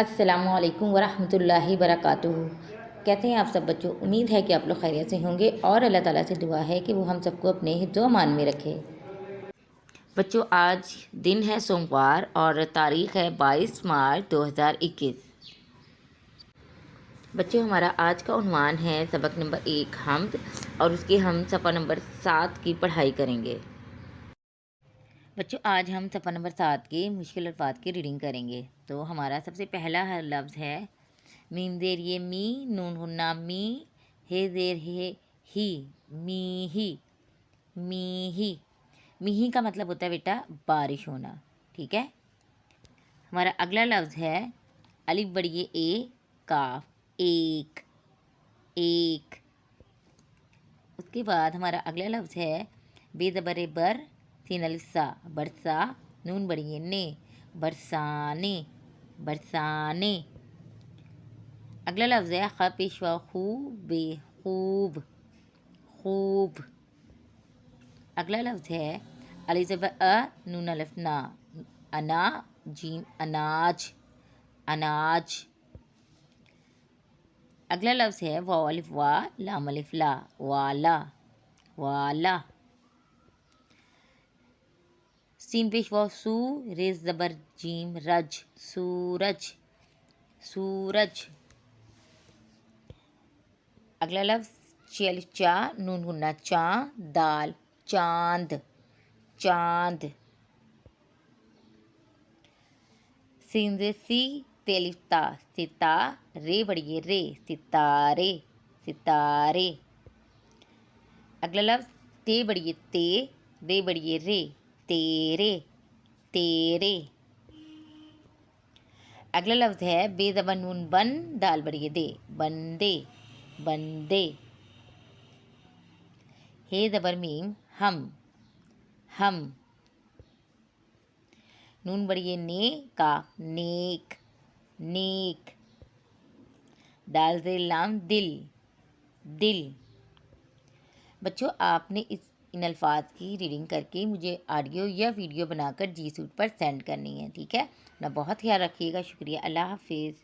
السلام علیکم ورحمۃ اللہ وبرکاتہ۔ کہتے ہیں آپ سب بچوں، امید ہے کہ آپ لوگ خیریت سے ہوں گے اور اللہ تعالیٰ سے دعا ہے کہ وہ ہم سب کو اپنے حفظ و امان میں رکھے۔ بچوں، آج دن ہے سوموار اور تاریخ ہے 22 مارچ 2021۔ بچوں، ہمارا آج کا عنوان ہے سبق نمبر 1 حمد، اور اس کے ہم صفحہ نمبر 7 کی پڑھائی کریں گے۔ بچوں، آج ہم صفحہ نمبر 7 کے مشکل الفاظ کی ریڈنگ کریں گے۔ تو ہمارا سب سے پہلا لفظ ہے میم زیر یہ می، نون غنہ می، ہے زیر ہے ہی، می ہی، می ہی۔ می ہی کا مطلب ہوتا ہے بیٹا بارش ہونا، ٹھیک ہے۔ ہمارا اگلا لفظ ہے الف بڑی اے کاف، ایک، ایک۔ اس کے بعد ہمارا اگلا لفظ ہے بے زبر بر، سین الف سا، برسا، نون بڑی نے، برسانے، برسانے۔ اگلا لفظ ہے خ پیشوا خو، بے خوب، خوب۔ اگلا لفظ ہے الف زبر ا، نون الف نا، انا، جیم اناج، اناج۔ اگلا لفظ ہے واو الف وا، لام الف لا، والا، والا۔ سین پیشوا سو، ریز زبر جیم رج، سورج، سورج۔ اگلا لفظ چ الف چا، نون غنہ چاں، دال چاند، چاند۔ سین زیر سی، تے الف تا، ستا، رے بڑی رے، ستارے، ستارے۔ اگلا لفظ تے بڑی تے، رے بڑی رے، تیرے، تیرے۔ اگلا لفظ ہے بے زبر نون بن، دال بڑی دے، بندے، بندے۔ ہے زبر میم ہم، ہم۔ نون بڑی نے کا، نیک، نیک۔ دال زیر لام دل، دل۔ بچوں، آپ نے ان الفاظ کی ریڈنگ کر کے مجھے آڈیو یا ویڈیو بنا کر جی سوٹ پر سینڈ کرنی ہے، ٹھیک ہے۔ اپنا بہت خیال رکھیے گا، شکریہ، اللہ حافظ۔